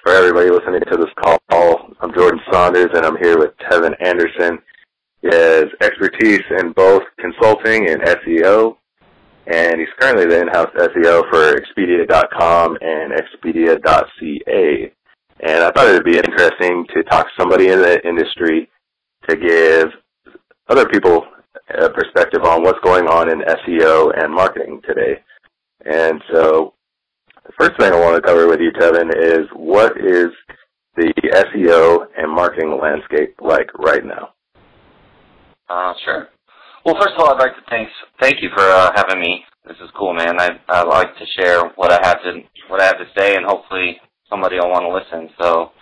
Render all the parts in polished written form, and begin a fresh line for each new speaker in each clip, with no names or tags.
For everybody listening to this call, I'm Jordan Saunders, and I'm here with Tevin Anderson. He has expertise in both consulting and SEO, and he's currently the in-house SEO for Expedia.com and Expedia.ca. And I thought it would be interesting to talk to somebody in the industry to give other people a perspective on what's going on in SEO and marketing today. And so the first thing I want to cover with you, Tevin, is what is the SEO and marketing landscape like right now?
Sure. Well, first of all, I'd like to thank you for having me. This is cool, man. I like to share what I have to say, and hopefully somebody will want to listen. So,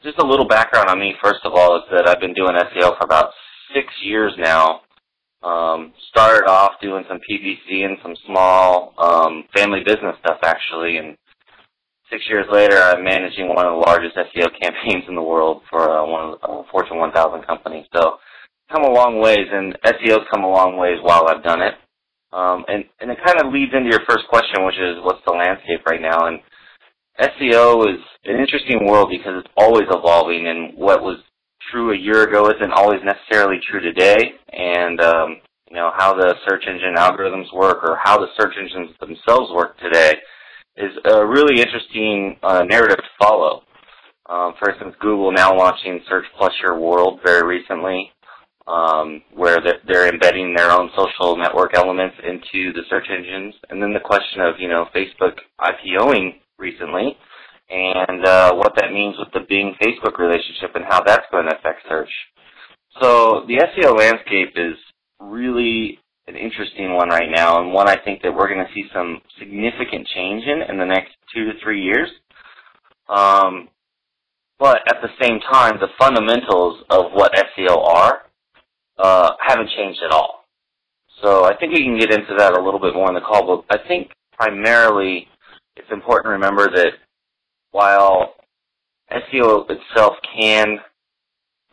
just a little background on me. First of all, is that I've been doing SEO for about 6 years now. Started off doing some PPC and some small family business stuff, actually, and 6 years later, I'm managing one of the largest SEO campaigns in the world for one of the Fortune 1000 companies. So, come a long ways, and SEO's come a long ways while I've done it. And it kind of leads into your first question, which is what's the landscape right now? And SEO is an interesting world because it's always evolving, and what was true a year ago isn't always necessarily true today. And you know, how the search engine algorithms work, or how the search engines themselves work today, is a really interesting narrative to follow. For instance, Google now launching Search Plus Your World very recently, where they're embedding their own social network elements into the search engines. And then the question of, you know, Facebook IPOing recently, and what that means with the Bing-Facebook relationship and how that's going to affect search. So the SEO landscape is really an interesting one right now, and one I think that we're going to see some significant change in the next 2 to 3 years. But at the same time, the fundamentals of what SEO are haven't changed at all. So I think we can get into that a little bit more in the call, but I think primarily it's important to remember that while SEO itself can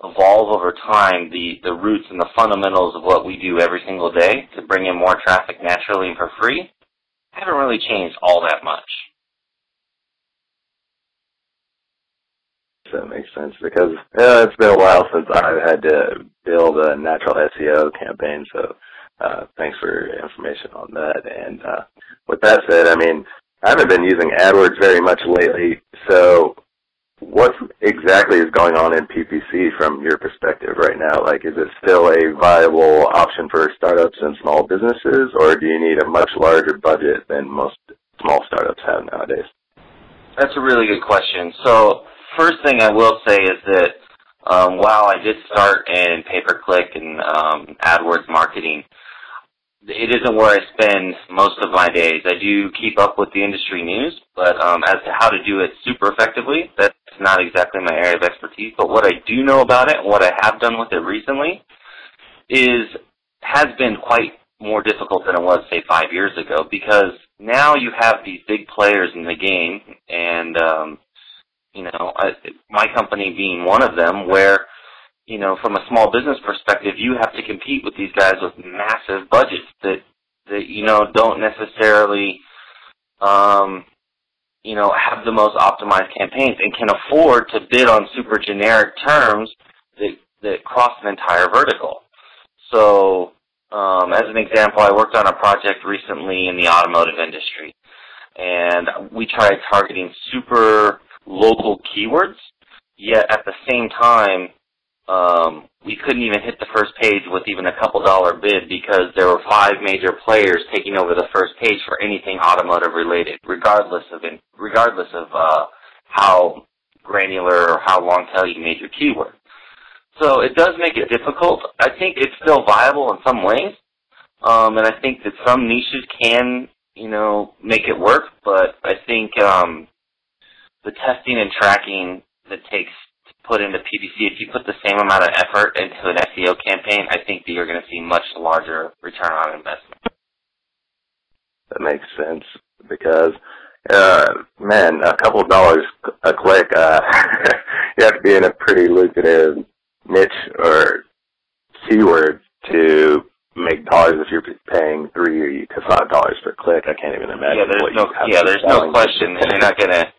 evolve over time, the roots and the fundamentals of what we do every single day to bring in more traffic naturally and for free haven't really changed all that much.
That makes sense, because it's been a while since I've had to build a natural SEO campaign, so thanks for your information on that. And with that said, I mean, I haven't been using AdWords very much lately, so what exactly is going on in PPC from your perspective right now? Like, is it still a viable option for startups and small businesses, or do you need a much larger budget than most small startups have nowadays?
That's a really good question. So, first thing I will say is that while I did start in pay-per-click and AdWords marketing, it isn't where I spend most of my days. I do keep up with the industry news, but as to how to do it super effectively, that's not exactly my area of expertise. But what I do know about it, and what I have done with it recently, has been quite more difficult than it was, say, 5 years ago, because now you have these big players in the game, and you know, my company being one of them, where, you know, from a small business perspective, you have to compete with these guys with massive budgets that you know, don't necessarily, you know, have the most optimized campaigns and can afford to bid on super generic terms that cross an entire vertical. So, as an example, I worked on a project recently in the automotive industry, and we tried targeting super local keywords, yet at the same time, we couldn't even hit the first page with even a couple dollar bid, because there were 5 major players taking over the first page for anything automotive related, regardless of how granular or how long tail you made your keyword. So it does make it difficult. I think it's still viable in some ways, and I think that some niches can, you know, make it work. But I think the testing and tracking that takes put into PPC, if you put the same amount of effort into an SEO campaign, I think that you're going to see much larger return on investment.
That makes sense, because, man, a couple of dollars a click, you have to be in a pretty lucrative niche or keyword to make dollars if you're paying $3 to $5 per click. I can't even imagine.
Yeah, there's no question. You're not gonna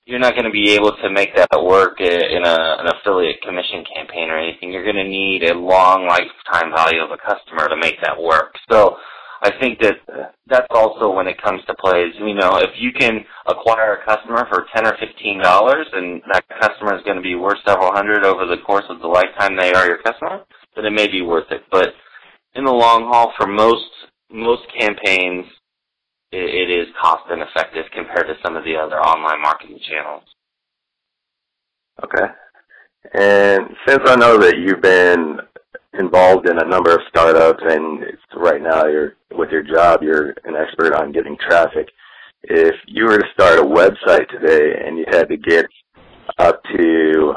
you're not going to be able to make that work in an affiliate commission campaign or anything. You're going to need a long lifetime value of a customer to make that work. So I think that that's also when it comes to plays. If you can acquire a customer for $10 or $15 and that customer is going to be worth several hundred over the course of the lifetime they are your customer, then it may be worth it. But in the long haul, for most campaigns, it is cost ineffective compared to some of the other online marketing channels.
Okay. And since I know that you've been involved in a number of startups and right now with your job, you're an expert on getting traffic. If you were to start a website today and you had to get up to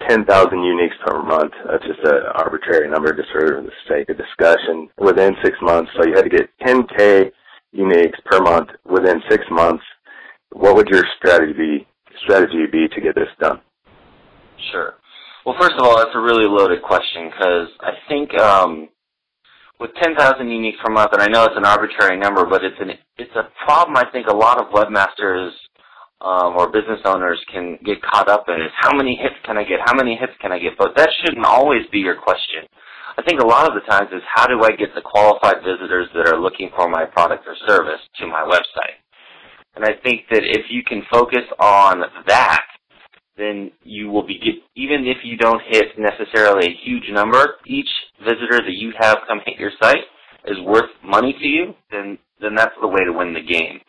10,000 uniques per month, that's just an arbitrary number just for the sake of discussion, within 6 months, so you had to get 10K uniques per month within 6 months, what would your strategy be to get this done?
Sure. Well, first of all, that's a really loaded question because I think with 10,000 uniques per month, and I know it's an arbitrary number, but it's a problem I think a lot of webmasters or business owners can get caught up in is how many hits can I get? How many hits can I get? But that shouldn't always be your question. I think a lot of the times is how do I get the qualified visitors that are looking for my product or service to my website? And I think that if you can focus on that, then you will even if you don't hit necessarily a huge number, each visitor that you have come hit your site is worth money to you, then that's the way to win the game.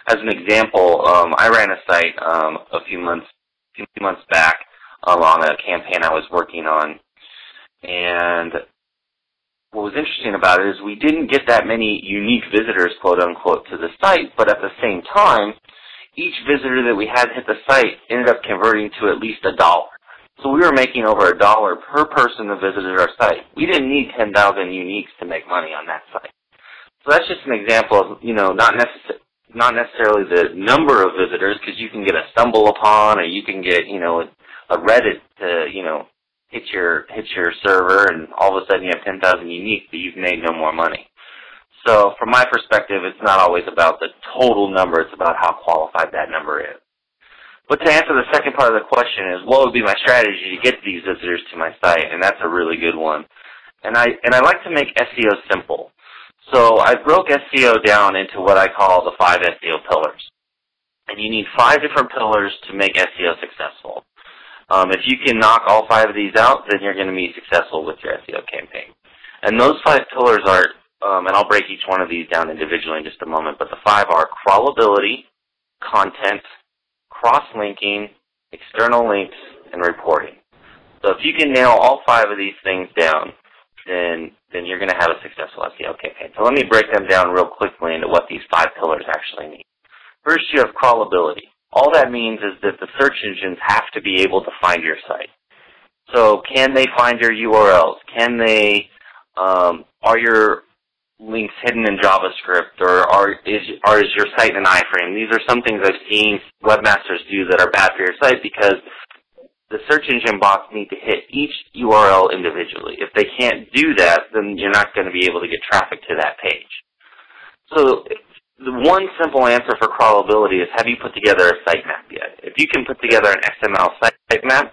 As an example, I ran a site a few months back on a campaign I was working on, and what was interesting about it is we didn't get that many unique visitors, quote unquote, to the site, but at the same time, each visitor that we had hit the site ended up converting to at least $1. So we were making over $1 per person that visited our site. We didn't need 10,000 uniques to make money on that site. So that's just an example of, not necessarily the number of visitors, because you can get a stumble upon, or you can get, a Reddit to, hit your server, and all of a sudden you have 10,000 uniques, but you've made no more money. So from my perspective, it's not always about the total number, it's about how qualified that number is. But to answer the second part of the question is, what would be my strategy to get these visitors to my site? And that's a really good one. And I like to make SEO simple. So I broke SEO down into what I call the 5 SEO pillars. And you need 5 different pillars to make SEO successful. If you can knock all 5 of these out, then you're going to be successful with your SEO campaign. And those 5 pillars are, and I'll break each one of these down individually in just a moment, but the 5 are crawlability, content, cross-linking, external links, and reporting. So if you can nail all 5 of these things down, then you're going to have a successful SEO campaign. So let me break them down real quickly into what these 5 pillars actually mean. First, you have crawlability. All that means is that the search engines have to be able to find your site. So can they find your URLs? Can they, are your links hidden in JavaScript, or is your site in an iframe? These are some things I've seen webmasters do that are bad for your site because the search engine bots need to hit each URL individually. If they can't do that, then you're not going to be able to get traffic to that page. So the one simple answer for crawlability is, have you put together a sitemap yet? If you can put together an XML sitemap,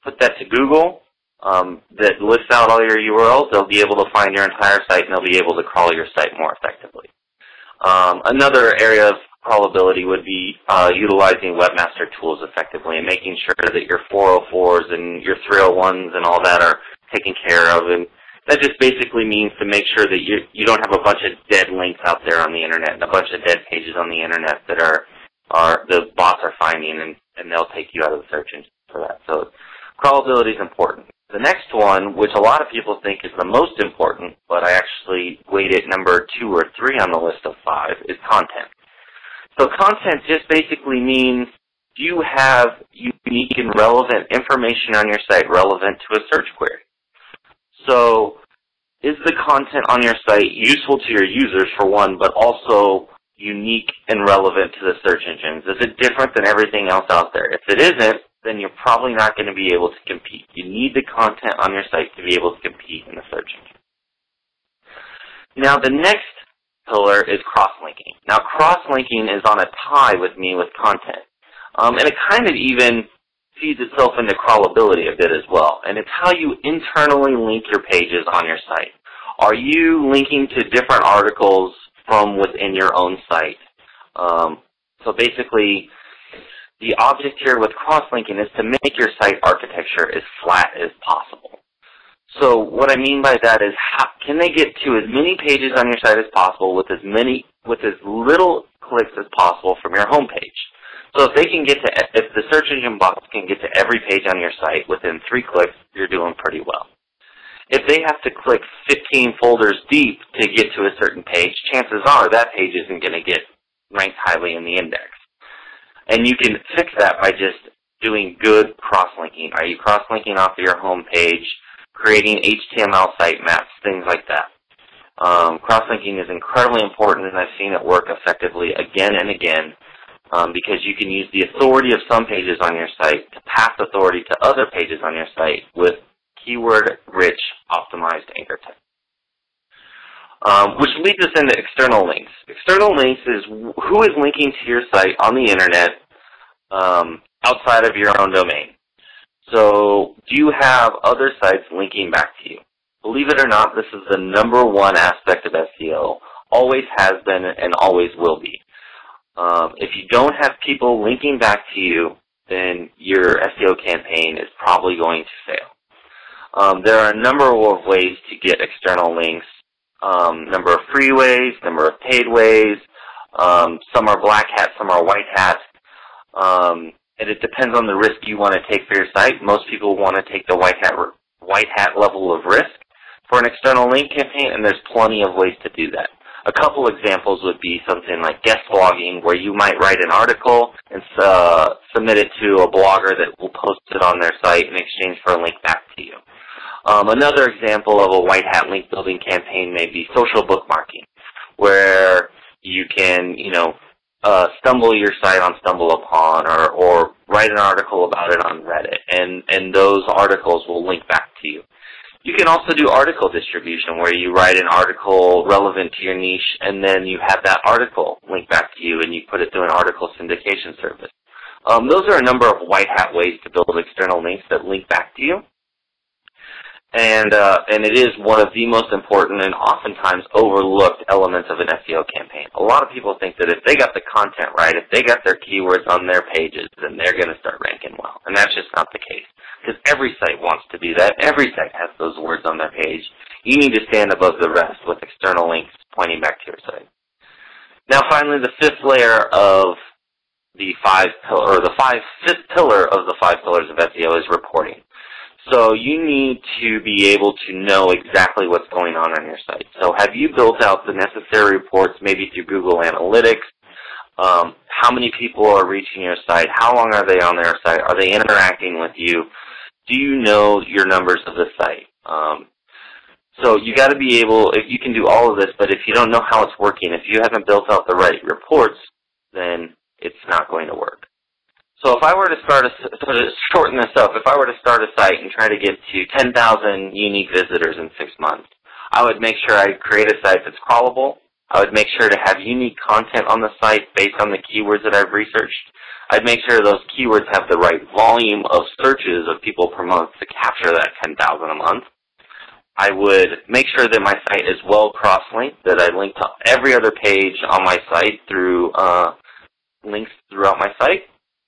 put that to Google, that lists out all your URLs, they'll be able to find your entire site and they'll be able to crawl your site more effectively. Another area of crawlability would be utilizing webmaster tools effectively and making sure that your 404s and your 301s and all that are taken care of. And that just basically means to make sure that you don't have a bunch of dead links out there on the internet and a bunch of dead pages on the internet that are the bots are finding, and they'll take you out of the search engine for that. So crawlability is important. The next one, which a lot of people think is the most important, but I actually weight it number 2 or 3 on the list of 5, is content. So content just basically means, do you have unique and relevant information on your site relevant to a search query? So is the content on your site useful to your users, for one, but also unique and relevant to the search engines? Is it different than everything else out there? If it isn't, then you're probably not going to be able to compete. You need the content on your site to be able to compete in the search engine. Now, the next pillar is cross-linking. Now, cross-linking is on a tie with me with content. And it kind of even feeds itself into crawlability a bit as well. And it's how you internally link your pages on your site. Are you linking to different articles from within your own site? So basically, the object here with cross-linking is to make your site architecture as flat as possible. So what I mean by that is, how can they get to as many pages on your site as possible with as little clicks as possible from your home page? So if the search engine bots can get to every page on your site within 3 clicks, you're doing pretty well. If they have to click 15 folders deep to get to a certain page, chances are that page isn't going to get ranked highly in the index. And you can fix that by just doing good cross-linking. Are you cross-linking off of your home page, creating HTML sitemaps, things like that? Cross-linking is incredibly important, and I've seen it work effectively again and again, because you can use the authority of some pages on your site to pass authority to other pages on your site with keyword-rich optimized anchor text. Which leads us into external links. External links is who is linking to your site on the internet outside of your own domain. So do you have other sites linking back to you? Believe it or not, this is the #1 aspect of SEO. Always has been and always will be. If you don't have people linking back to you, then your SEO campaign is probably going to fail. There are a number of ways to get external links. Number of free ways, number of paid ways. Some are black hat, some are white hat. And it depends on the risk you want to take for your site. Most people want to take the white hat level of risk for an external link campaign, and there's plenty of ways to do that. A couple examples would be something like guest blogging, where you might write an article and submit it to a blogger that will post it on their site in exchange for a link back to you. Another example of a white hat link building campaign may be social bookmarking, where you can, stumble your site on StumbleUpon or write an article about it on Reddit, and those articles will link back to you. You can also do article distribution, where you write an article relevant to your niche, and then you have that article link back to you, and you put it through an article syndication service. Those are a number of white hat ways to build external links that link back to you. And it is one of the most important and oftentimes overlooked elements of an SEO campaign. A lot of people think that if they got the content right, if they got their keywords on their pages, then they're going to start ranking well. And that's just not the case, because every site wants to do that. Every site has those words on their page. You need to stand above the rest with external links pointing back to your site. Now, finally, the fifth layer of the fifth pillar of the 5 pillars of SEO is reporting. So you need to be able to know exactly what's going on your site. So have you built out the necessary reports, maybe through Google Analytics? How many people are reaching your site? How long are they on their site? Are they interacting with you? Do you know your numbers of the site? So you got to be able, if you can do all of this, but if you don't know how it's working, if you haven't built out the right reports, then it's not going to work. So if I were to shorten this up, if I were to start a site and try to get to 10,000 unique visitors in 6 months, I would make sure I create a site that's crawlable. I would make sure to have unique content on the site based on the keywords that I've researched. I'd make sure those keywords have the right volume of searches of people per month to capture that 10,000 a month. I would make sure that my site is well cross-linked, that I link to every other page on my site through links throughout my site.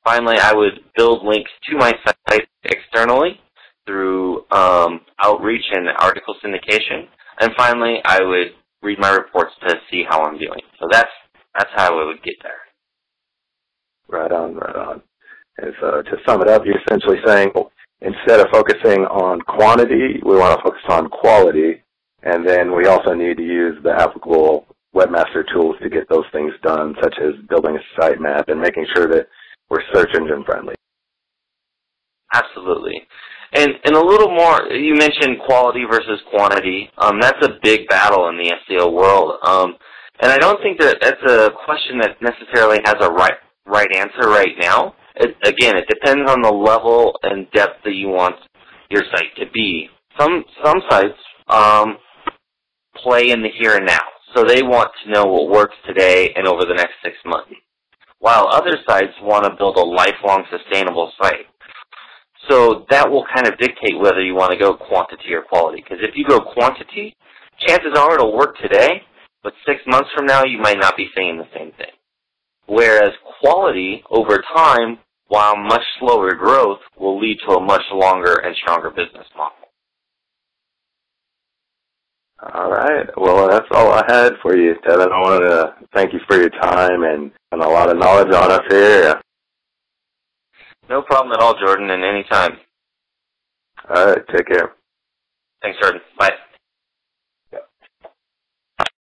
Finally, I would build links to my site externally through outreach and article syndication. And finally, I would read my reports to see how I'm doing. So that's how I would get there.
Right on, right on. And so to sum it up, you're essentially saying, instead of focusing on quantity, we want to focus on quality, and then we also need to use the applicable webmaster tools to get those things done, such as building a sitemap and making sure that we're search engine friendly.
Absolutely. And a little more, you mentioned quality versus quantity. That's a big battle in the SEO world. And I don't think that that's a question that necessarily has a right answer right now. Again, it depends on the level and depth that you want your site to be. Some sites play in the here and now, so they want to know what works today and over the next 6 months. while other sites want to build a lifelong sustainable site. So that will kind of dictate whether you want to go quantity or quality. Because if you go quantity, chances are it'll work today, but 6 months from now you might not be saying the same thing. Whereas quality, over time, while much slower growth, will lead to a much longer and stronger business model.
All right. Well, that's all I had for you, Tevin. I wanted to thank you for your time and a lot of knowledge on us here.
No problem at all, Jordan, and any time.
All right. Take care.
Thanks, Jordan. Bye.